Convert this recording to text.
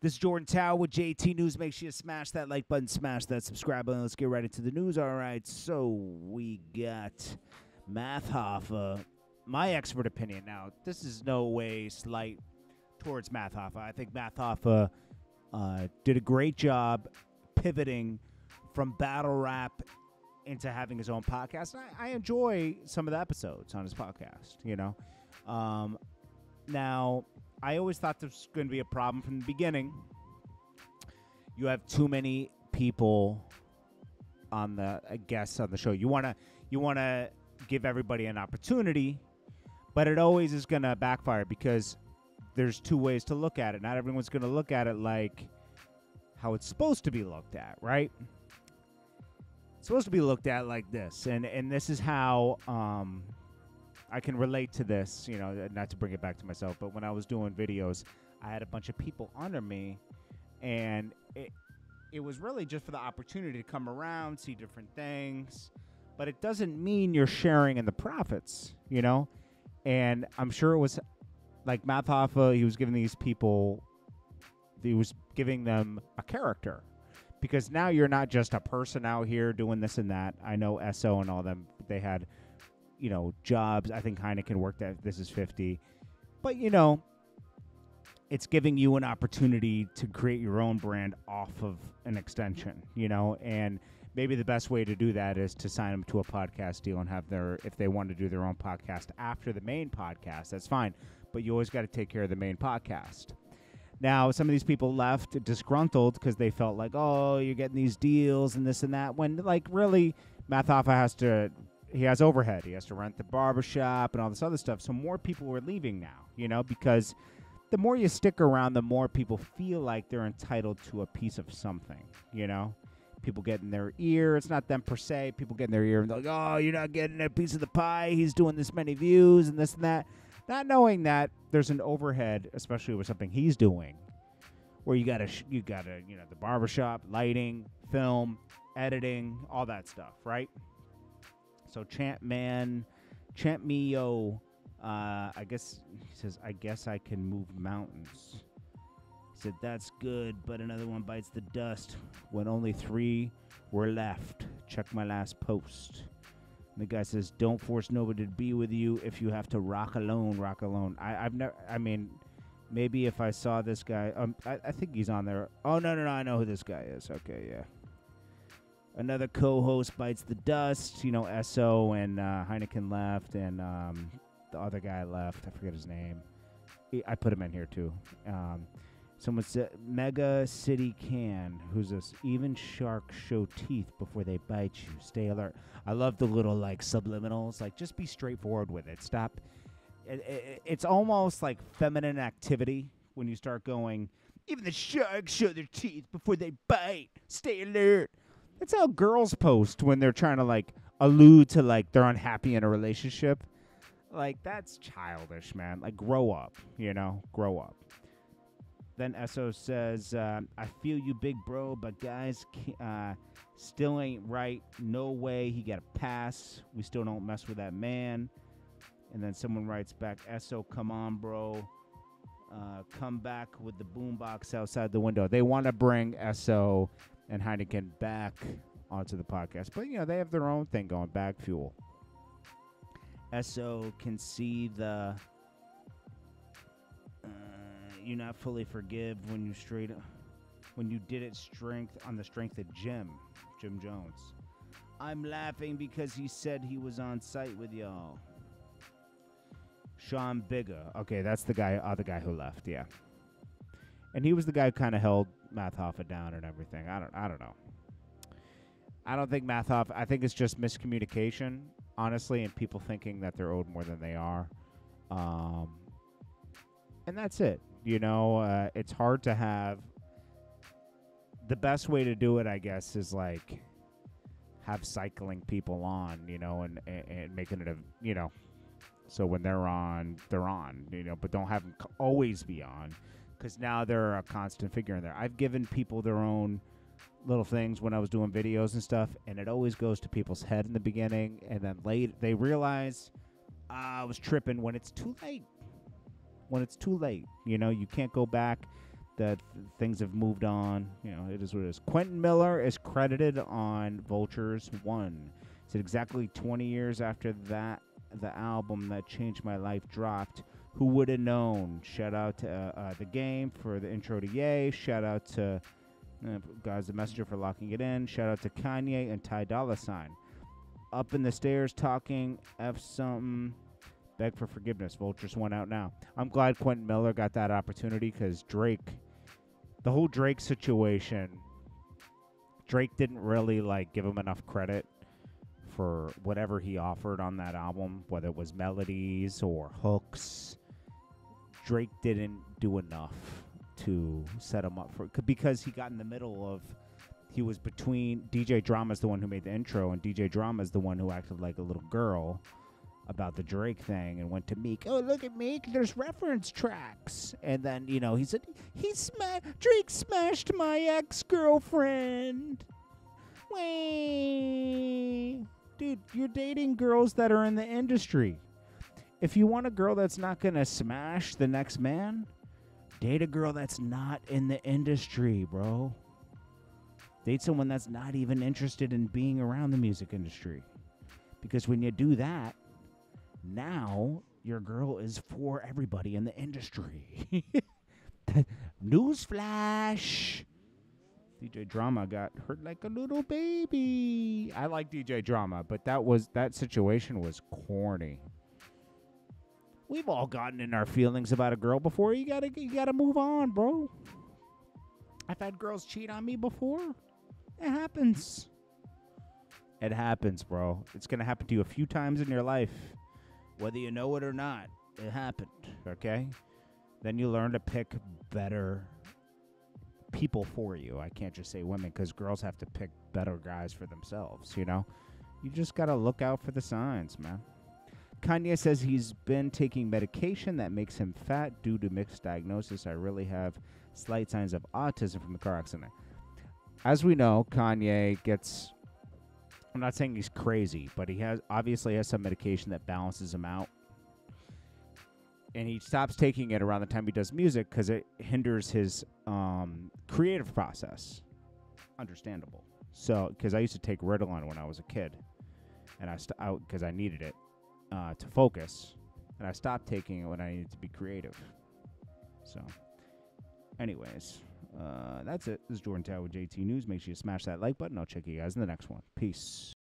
This is Jordan Tower with JT News. Make sure you smash that like button, smash that subscribe button. Let's get right into the news. All right, so we got Hoffa. My expert opinion. Now, this is no way slight towards Hoffa. I think Hoffa did a great job pivoting from battle rap into having his own podcast. I enjoy some of the episodes on his podcast, you know. Now, I always thought this was going to be a problem from the beginning. You have too many people on the guests on the show. You want to give everybody an opportunity, but it always is going to backfire because there's two ways to look at it. Not everyone's going to look at it like how it's supposed to be looked at, right? It's supposed to be looked at like this, and this is how I can relate to this, you know, not to bring it back to myself, but when I was doing videos, I had a bunch of people under me, and it was really just for the opportunity to come around, see different things, but it doesn't mean you're sharing in the profits, you know? And I'm sure it was like Math Hoffa, he was giving these people, he was giving them a character, because now you're not just a person out here doing this and that. I know SO and all them, they had, you know, jobs. I think Heineken worked at This Is 50. But, you know, it's giving you an opportunity to create your own brand off of an extension, you know, and maybe the best way to do that is to sign them to a podcast deal and have if they want to do their own podcast after the main podcast, that's fine. But you always got to take care of the main podcast. Now, some of these people left disgruntled because they felt like, oh, you're getting these deals and this and that, when, like, really, Math Hoffa he has overhead. He has to rent the barbershop and all this other stuff. So more people are leaving now, you know, because the more you stick around, the more people feel like they're entitled to a piece of something, you know. People get in their ear. It's not them per se. People get in their ear and they're like, oh, you're not getting a piece of the pie. He's doing this many views and this and that. Not knowing that there's an overhead, especially with something he's doing, where you gotta, you know, the barbershop, lighting, film, editing, all that stuff, right? So Champ Me Yo, I guess, he says, I guess I can move mountains. He said, that's good, but another one bites the dust when only 3 were left. Check my last post. And the guy says, don't force nobody to be with you. If you have to rock alone, rock alone. I've never, I mean, maybe if I saw this guy, I think he's on there. Oh, no, I know who this guy is. Okay, yeah. Another co-host bites the dust. You know, SO and Heineken left, and the other guy left. I forget his name. I put him in here, too. Someone said, Mega City Can, who's this? Even sharks show teeth before they bite you. Stay alert. I love the little, like, subliminals. Like, just be straightforward with it. Stop. It's almost like feminine activity when you start going, even the sharks show their teeth before they bite. Stay alert. That's how girls post when they're trying to, like, allude to, like, they're unhappy in a relationship. Like, that's childish, man. Like, grow up, you know? Grow up. Then SO says, I feel you, big bro, but guys still ain't right. No way. He got a pass. We still don't mess with that man. And then someone writes back, SO, come on, bro. Come back with the boombox outside the window. They want to bring SO and Heineken back onto the podcast. But, you know, they have their own thing going, Bag Fuel. SO can see the you not fully forgive when you did it on the strength of Jim Jones. I'm laughing because he said he was on site with y'all. Sean Bigger. Okay, that's the other guy who left, yeah. And he was the guy who kind of held Math Hoffa down and everything. I don't know. I don't think Math Hoffa, I think it's just miscommunication, honestly, and people thinking that they're owed more than they are. And that's it. You know, it's hard to have. The best way to do it, I guess, is like have cycling people on, you know, and making it a, you know, so when they're on, you know, but don't have them always be on, because now they're a constant figure in there. I've given people their own little things when I was doing videos and stuff, and it always goes to people's head in the beginning, and then late they realize I was tripping when it's too late. When it's too late, you know, you can't go back. that things have moved on. You know, it is what it is. Quentin Miller is credited on Vulture's One. It's exactly 20 years after that the album that changed my life dropped. Who would have known? Shout out to The Game for the intro to Ye. Shout out to God's the Messenger for locking it in. Shout out to Kanye and Ty Dolla $ign. Up in the stairs talking F something. Beg for forgiveness. Vulture's One out now. I'm glad Quentin Miller got that opportunity because Drake, the whole Drake situation, Drake didn't really give him enough credit for whatever he offered on that album, whether it was melodies or hooks. Drake didn't do enough to set him up for, because he got in the middle of, he was between, DJ Drama's the one who made the intro, and DJ Drama's the one who acted like a little girl about the Drake thing and went to Meek. Oh, look at Meek, there's reference tracks. And then, he said, Drake smashed my ex-girlfriend. Wait. Dude, you're dating girls that are in the industry. If you want a girl that's not going to smash the next man, date a girl that's not in the industry, bro. Date someone that's not even interested in being around the music industry. Because when you do that, now your girl is for everybody in the industry. Newsflash. DJ Drama got hurt like a little baby. I like DJ Drama, but that situation was corny. We've all gotten in our feelings about a girl before. You gotta move on, bro. I've had girls cheat on me before. It happens. It happens, bro. It's gonna happen to you a few times in your life. Whether you know it or not, it happened, okay? Then you learn to pick better people for you. I can't just say women, because girls have to pick better guys for themselves, You just got to look out for the signs, man. Kanye says he's been taking medication that makes him fat due to mixed diagnosis. I really have slight signs of autism from the car accident. As we know, Kanye gets, I'm not saying he's crazy, but he obviously has some medication that balances him out. And he stops taking it around the time he does music because it hinders his creative process. Understandable. So, because I used to take Ritalin when I was a kid, and because I needed it to focus, and I stopped taking it when I needed to be creative. So, anyways, that's it. This is Jordan Tower with JT News. Make sure you smash that like button. I'll check you guys in the next one. Peace.